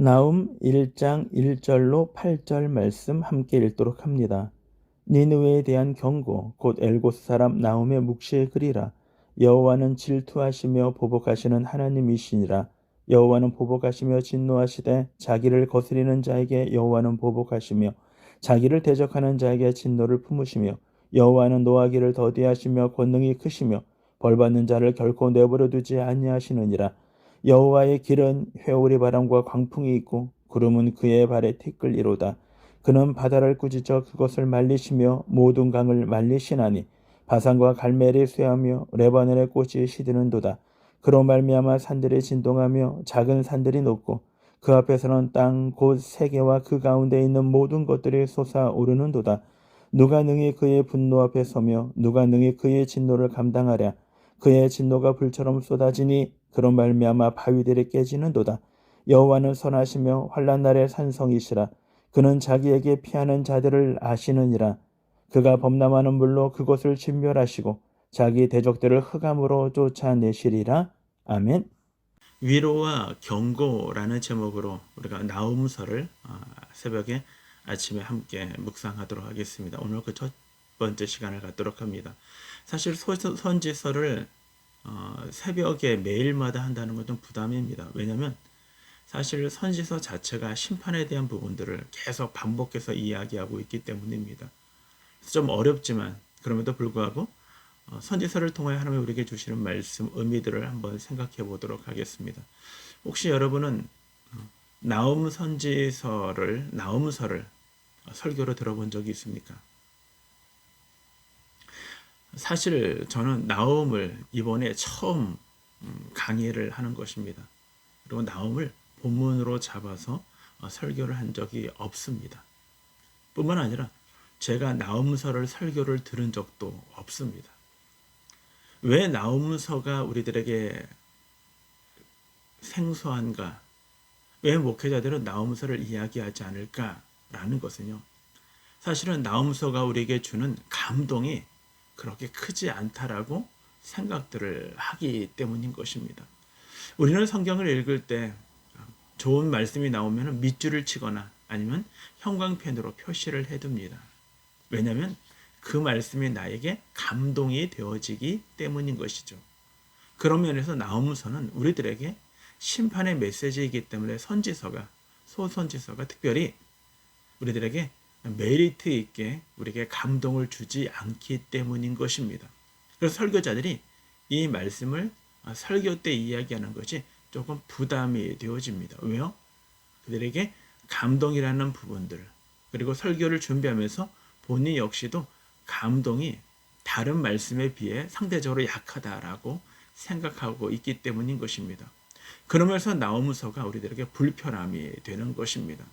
나훔 1장 1절로 8절 말씀 함께 읽도록 합니다. 니느웨에 대한 경고 곧 엘고스 사람 나훔의 묵시의 글이라. 여호와는 질투하시며 보복하시는 하나님이시니라. 여호와는 보복하시며 진노하시되 자기를 거스리는 자에게 여호와는 보복하시며 자기를 대적하는 자에게 진노를 품으시며 여호와는 노하기를 더디하시며 권능이 크시며 벌받는 자를 결코 내버려 두지 아니하시느니라. 여호와의 길은 회오리 바람과 광풍이 있고 구름은 그의 발에 티끌이로다. 그는 바다를 꾸짖어 그것을 말리시며 모든 강을 말리시나니 바산과 갈멜이 쇠하며 레바논의 꽃이 시드는도다. 그로 말미암아 산들이 진동하며 작은 산들이 높고 그 앞에서는 땅 곧 세계와 그 가운데 있는 모든 것들이 솟아오르는도다. 누가 능히 그의 분노 앞에 서며 누가 능히 그의 진노를 감당하랴. 그의 진노가 불처럼 쏟아지니 그런 말미암아 바위들이 깨지는도다. 여호와는 선하시며 환난 날의 산성이시라. 그는 자기에게 피하는 자들을 아시느니라. 그가 범람하는 물로 그곳을 진멸하시고 자기 대적들을 흑암으로 쫓아내시리라. 아멘. 위로와 경고라는 제목으로 우리가 나훔서를 새벽에 아침에 함께 묵상하도록 하겠습니다. 오늘 그 첫 번째 시간을 갖도록 합니다. 사실 선지서를 새벽에 매일마다 한다는 건 좀 부담입니다. 왜냐하면 사실 선지서 자체가 심판에 대한 부분들을 계속 반복해서 이야기하고 있기 때문입니다. 좀 어렵지만 그럼에도 불구하고 선지서를 통해 하나님이 우리에게 주시는 말씀, 의미들을 한번 생각해 보도록 하겠습니다. 혹시 여러분은 나훔서를 설교로 들어본 적이 있습니까? 사실 저는 나훔을 이번에 처음 강의를 하는 것입니다. 그리고 나훔을 본문으로 잡아서 설교를 한 적이 없습니다. 뿐만 아니라 제가 나훔서를 설교를 들은 적도 없습니다. 왜 나훔서가 우리들에게 생소한가? 왜 목회자들은 나훔서를 이야기하지 않을까라는 것은요. 사실은 나훔서가 우리에게 주는 감동이 그렇게 크지 않다라고 생각들을 하기 때문인 것입니다. 우리는 성경을 읽을 때 좋은 말씀이 나오면 밑줄을 치거나 아니면 형광펜으로 표시를 해둡니다. 왜냐하면 그 말씀이 나에게 감동이 되어지기 때문인 것이죠. 그런 면에서 나훔서는 우리들에게 심판의 메시지이기 때문에 소선지서가 특별히 우리들에게 메리트 있게 우리에게 감동을 주지 않기 때문인 것입니다. 그래서 설교자들이 이 말씀을 설교 때 이야기하는 것이 조금 부담이 되어집니다. 왜요? 그들에게 감동이라는 부분들, 그리고 설교를 준비하면서 본인 역시도 감동이 다른 말씀에 비해 상대적으로 약하다라고 생각하고 있기 때문인 것입니다. 그러면서 나훔서가 우리들에게 불편함이 되는 것입니다.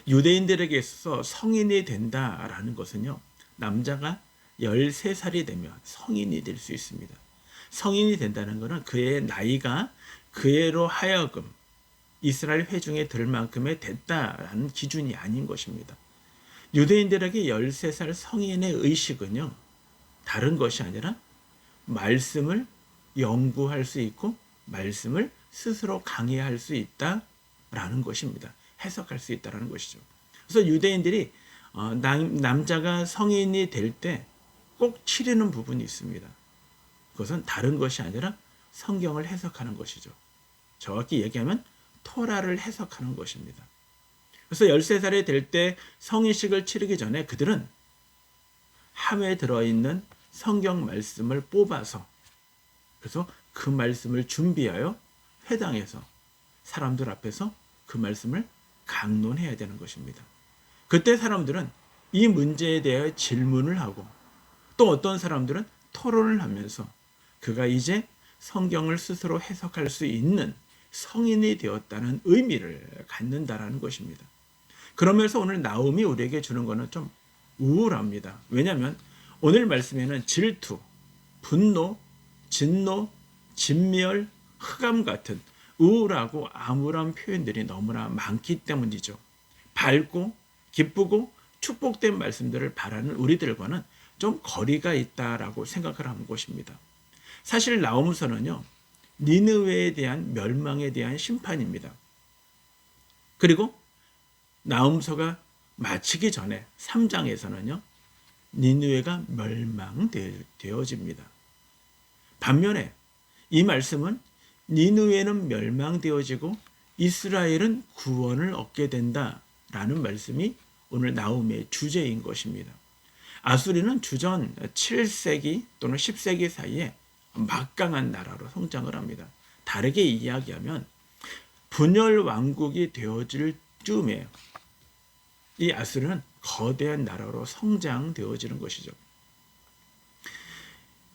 유대인들에게 있어서 성인이 된다라는 것은요, 남자가 13살이 되면 성인이 될 수 있습니다. 성인이 된다는 것은 그의 나이가 그애로 하여금 이스라엘 회중에 들 만큼의 됐다라는 기준이 아닌 것입니다. 유대인들에게 13살 성인의 의식은요, 다른 것이 아니라 말씀을 연구할 수 있고 말씀을 스스로 강의할 수 있다라는 것입니다. 해석할 수 있다라는 것이죠. 그래서 유대인들이 남자가 성인이 될 때 꼭 치르는 부분이 있습니다. 그것은 다른 것이 아니라 성경을 해석하는 것이죠. 정확히 얘기하면 토라를 해석하는 것입니다. 그래서 13살이 될 때 성인식을 치르기 전에 그들은 함에 들어있는 성경 말씀을 뽑아서, 그래서 그 말씀을 준비하여 회당에서 사람들 앞에서 그 말씀을 강론해야 되는 것입니다. 그때 사람들은 이 문제에 대해 질문을 하고 또 어떤 사람들은 토론을 하면서 그가 이제 성경을 스스로 해석할 수 있는 성인이 되었다는 의미를 갖는다라는 것입니다. 그러면서 오늘 나훔이 우리에게 주는 것은 좀 우울합니다. 왜냐하면 오늘 말씀에는 질투, 분노, 진노, 진멸, 흑암 같은 우울하고 암울한 표현들이 너무나 많기 때문이죠. 밝고 기쁘고 축복된 말씀들을 바라는 우리들과는 좀 거리가 있다라고 생각을 하는 것입니다. 사실 나훔서는요, 니느웨에 대한 멸망에 대한 심판입니다. 그리고 나훔서가 마치기 전에 3장에서는요. 니느웨가 멸망되어집니다. 반면에 이 말씀은 니느웨는 멸망되어지고 이스라엘은 구원을 얻게 된다라는 말씀이 오늘 나훔의 주제인 것입니다. 아수리는 주전 7세기 또는 10세기 사이에 막강한 나라로 성장을 합니다. 다르게 이야기하면 분열 왕국이 되어질 즈음에 이 아수르는 거대한 나라로 성장되어지는 것이죠.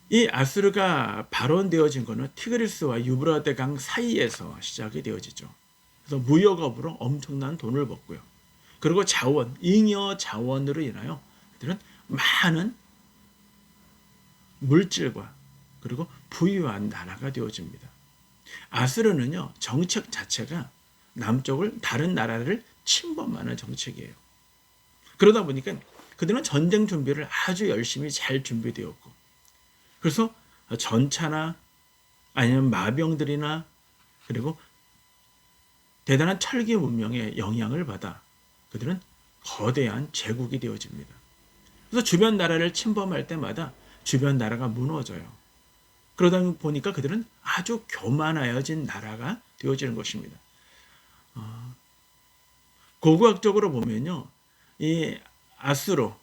이 아수르가 발원되어진 것은 티그리스와 유브라데 강 사이에서 시작이 되어지죠. 그래서 무역업으로 엄청난 돈을 벌고요. 그리고 자원, 잉여 자원으로 인하여 그들은 많은 물질과 그리고 부유한 나라가 되어집니다. 아수르는요, 정책 자체가 남쪽을 다른 나라를 침범하는 정책이에요. 그러다 보니까 그들은 전쟁 준비를 아주 열심히 잘 준비되었고, 그래서 전차나 아니면 마병들이나 그리고 대단한 철기 문명의 영향을 받아 그들은 거대한 제국이 되어집니다. 그래서 주변 나라를 침범할 때마다 주변 나라가 무너져요. 그러다 보니까 그들은 아주 교만하여진 나라가 되어지는 것입니다. 고고학적으로 보면요, 이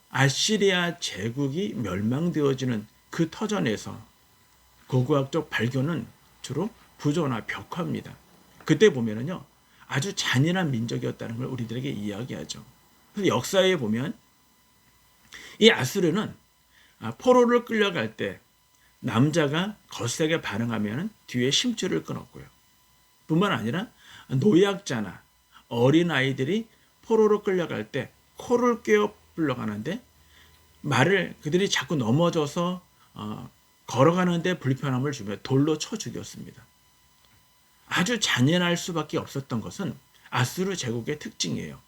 아시리아 제국이 멸망되어지는 그 터전에서 고고학적 발견은 주로 부조나 벽화입니다. 그때 보면은요, 아주 잔인한 민족이었다는 걸 우리들에게 이야기하죠. 그래서 역사에 보면 이 아수르는 포로를 끌려갈 때 남자가 거세게 반응하면 뒤에 심줄을 끊었고요. 뿐만 아니라 노약자나 어린아이들이 포로로 끌려갈 때 코를 꿰어 불러가는데 그들이 자꾸 넘어져서 걸어가는데 불편함을 주며 돌로 쳐 죽였습니다. 아주 잔인할 수밖에 없었던 것은 아수르 제국의 특징이에요.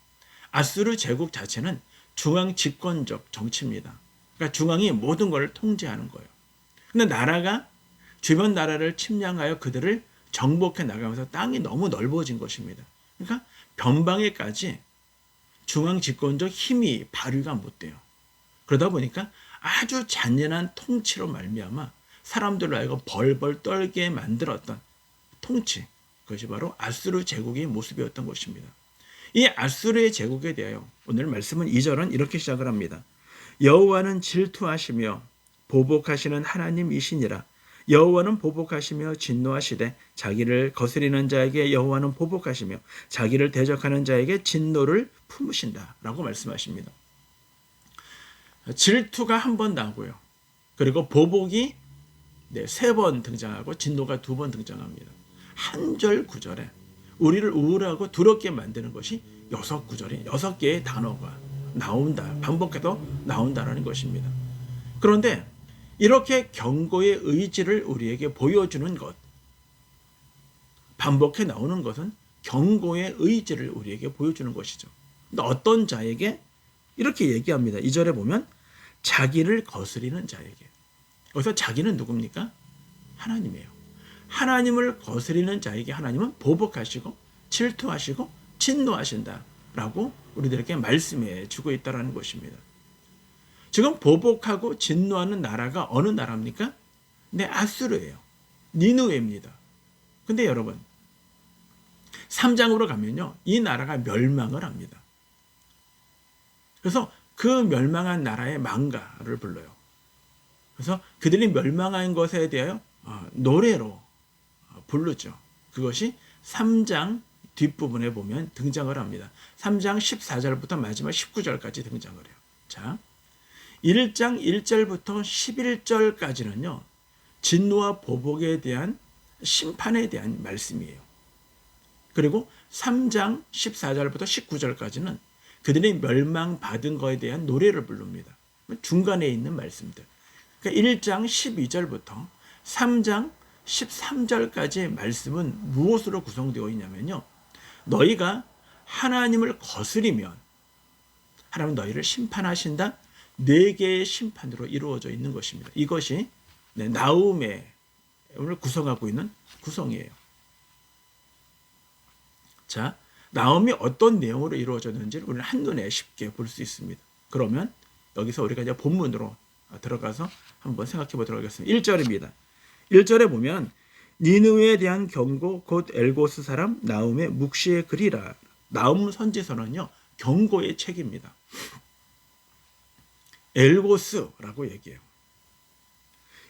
아수르 제국 자체는 중앙 집권적 정치입니다. 그러니까 중앙이 모든 걸 통제하는 거예요. 근데 나라가 주변 나라를 침략하여 그들을 정복해 나가면서 땅이 너무 넓어진 것입니다. 그러니까 변방에까지 중앙 집권적 힘이 발휘가 못 돼요. 그러다 보니까 아주 잔인한 통치로 말미암아 사람들로 하여금 벌벌 떨게 만들었던 통치, 그것이 바로 아수르 제국의 모습이었던 것입니다. 이 아수르의 제국에 대하여 오늘 말씀은 2절은 이렇게 시작을 합니다. 여호와는 질투하시며 보복하시는 하나님이시니라. 여호와는 보복하시며 진노하시되 자기를 거스리는 자에게 여호와는 보복하시며 자기를 대적하는 자에게 진노를 품으신다 라고 말씀하십니다. 질투가 한 번 나오고요. 그리고 보복이 3번 등장하고 진노가 2번 등장합니다. 한 절 구절에 우리를 우울하고 두렵게 만드는 것이 6구절이 6개의 단어가 나온다. 반복해서 나온다는 것입니다. 그런데 이렇게 경고의 의지를 우리에게 보여주는 것, 반복해 나오는 것은 경고의 의지를 우리에게 보여주는 것이죠. 근데 어떤 자에게 이렇게 얘기합니다. 2절에 보면 자기를 거스리는 자에게. 여기서 자기는 누굽니까? 하나님이에요. 하나님을 거스리는 자에게 하나님은 보복하시고 질투하시고 진노하신다라고 우리들에게 말씀해 주고 있다는 것입니다. 지금 보복하고 진노하는 나라가 어느 나라입니까? 네, 아수르예요. 니느웨입니다. 근데 여러분, 3장으로 가면요, 이 나라가 멸망을 합니다. 그래서 그 멸망한 나라의 망가를 불러요. 그래서 그들이 멸망한 것에 대하여 노래로 부르죠. 그것이 3장 뒷부분에 보면 등장을 합니다. 3장 14절부터 마지막 19절까지 등장을 해요. 자, 1장 1절부터 11절까지는요, 진노와 보복에 대한 심판에 대한 말씀이에요. 그리고 3장 14절부터 19절까지는 그들이 멸망받은 것에 대한 노래를 부릅니다. 중간에 있는 말씀들. 그러니까 1장 12절부터 3장 13절까지의 말씀은 무엇으로 구성되어 있냐면요, 너희가 하나님을 거스리면 하나님은 너희를 심판하신다. 4개의 심판으로 이루어져 있는 것입니다. 이것이 나훔의 오늘 구성하고 있는 구성이에요. 자, 나움이 어떤 내용으로 이루어졌는지를 우리는 한눈에 쉽게 볼 수 있습니다. 그러면 여기서 우리가 이제 본문으로 들어가서 한번 생각해 보도록 하겠습니다. 1절입니다. 1절에 보면 니느웨에 대한 경고 곧 엘고스 사람 나움의 묵시의 글이라. 나움 선지서는요 경고의 책입니다. 엘고스라고 얘기해요.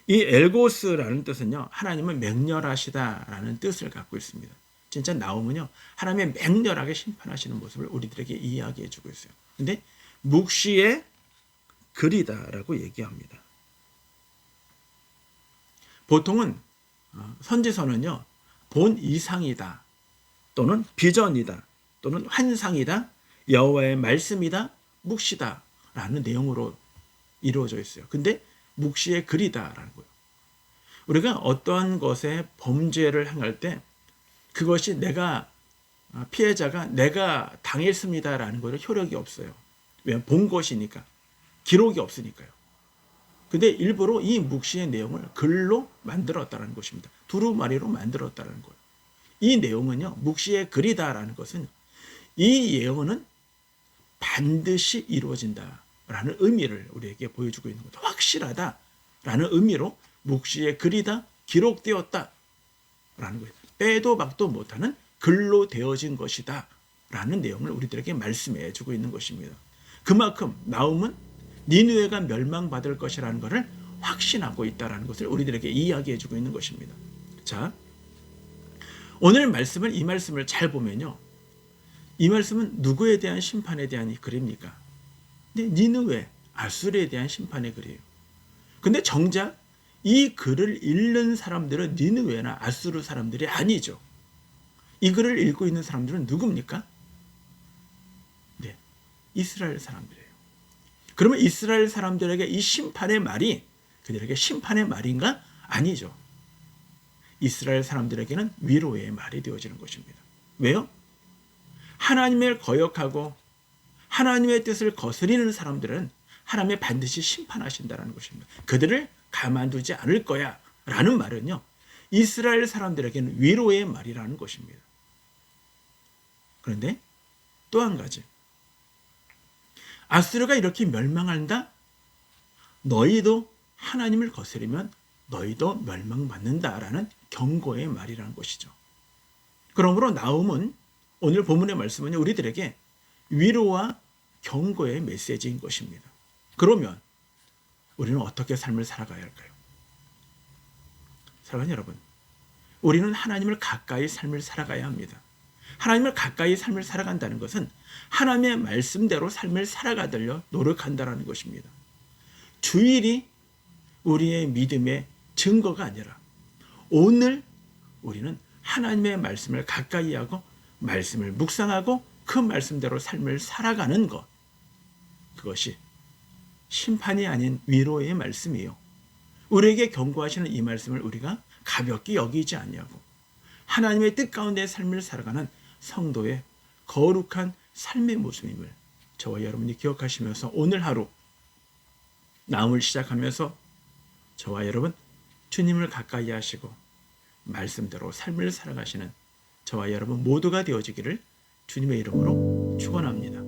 이 엘고스라는 뜻은요 하나님은 맹렬하시다라는 뜻을 갖고 있습니다. 진짜 나움은요 하나님의 맹렬하게 심판하시는 모습을 우리들에게 이야기해 주고 있어요. 근데 묵시의 글이다라고 얘기합니다. 보통은 선지서는요 본 이상이다 또는 비전이다 또는 환상이다 여호와의 말씀이다 묵시다 라는 내용으로 이루어져 있어요. 근데 묵시의 글이다라는 거예요. 우리가 어떠한 것에 범죄를 행할 때 그것이 피해자가 내가 당했습니다라는 거는 효력이 없어요. 왜냐하면 본 것이니까 기록이 없으니까요. 근데 일부러 이 묵시의 내용을 글로 만들었다는 것입니다. 두루마리로 만들었다는 거예요. 이 내용은요 묵시의 글이다라는 것은 이 예언은 반드시 이루어진다라는 의미를 우리에게 보여주고 있는 거죠. 확실하다라는 의미로 묵시의 글이다 기록되었다라는 거예요. 빼도 박도 못하는 글로 되어진 것이다 라는 내용을 우리들에게 말씀해 주고 있는 것입니다. 그만큼 나움은 니느웨가 멸망받을 것이라는 것을 확신하고 있다는 것을 우리들에게 이야기해 주고 있는 것입니다. 자, 오늘 이 말씀을 잘 보면요. 이 말씀은 누구에 대한 심판에 대한 글입니까? 근데 니느웨, 아수르에 대한 심판의 글이에요. 근데 정작 이 글을 읽는 사람들은 니느웨나 아수르 사람들이 아니죠. 이 글을 읽고 있는 사람들은 누굽니까? 네, 이스라엘 사람들이에요. 그러면 이스라엘 사람들에게 이 심판의 말이 그들에게 심판의 말인가? 아니죠. 이스라엘 사람들에게는 위로의 말이 되어지는 것입니다. 왜요? 하나님을 거역하고 하나님의 뜻을 거스리는 사람들은 하나님이 반드시 심판하신다는 것입니다. 그들을 가만두지 않을 거야 라는 말은요. 이스라엘 사람들에게는 위로의 말이라는 것입니다. 그런데 또 한 가지. 아수르가 이렇게 멸망한다? 너희도 하나님을 거스르면 너희도 멸망받는다라는 경고의 말이라는 것이죠. 그러므로 나움은 오늘 본문의 말씀은 우리들에게 위로와 경고의 메시지인 것입니다. 그러면 우리는 어떻게 삶을 살아가야 할까요? 사랑하는 여러분, 우리는 하나님을 가까이 삶을 살아가야 합니다. 하나님을 가까이 삶을 살아간다는 것은 하나님의 말씀대로 삶을 살아가려고 노력한다는 것입니다. 주일이 우리의 믿음의 증거가 아니라 오늘 우리는 하나님의 말씀을 가까이 하고 말씀을 묵상하고 그 말씀대로 삶을 살아가는 것, 그것이 심판이 아닌 위로의 말씀이에요. 우리에게 경고하시는 이 말씀을 우리가 가볍게 여기지 아니하고 하나님의 뜻 가운데 삶을 살아가는 성도의 거룩한 삶의 모습임을 저와 여러분이 기억하시면서 오늘 하루 나움을 시작하면서 저와 여러분 주님을 가까이 하시고 말씀대로 삶을 살아가시는 저와 여러분 모두가 되어지기를 주님의 이름으로 축원합니다.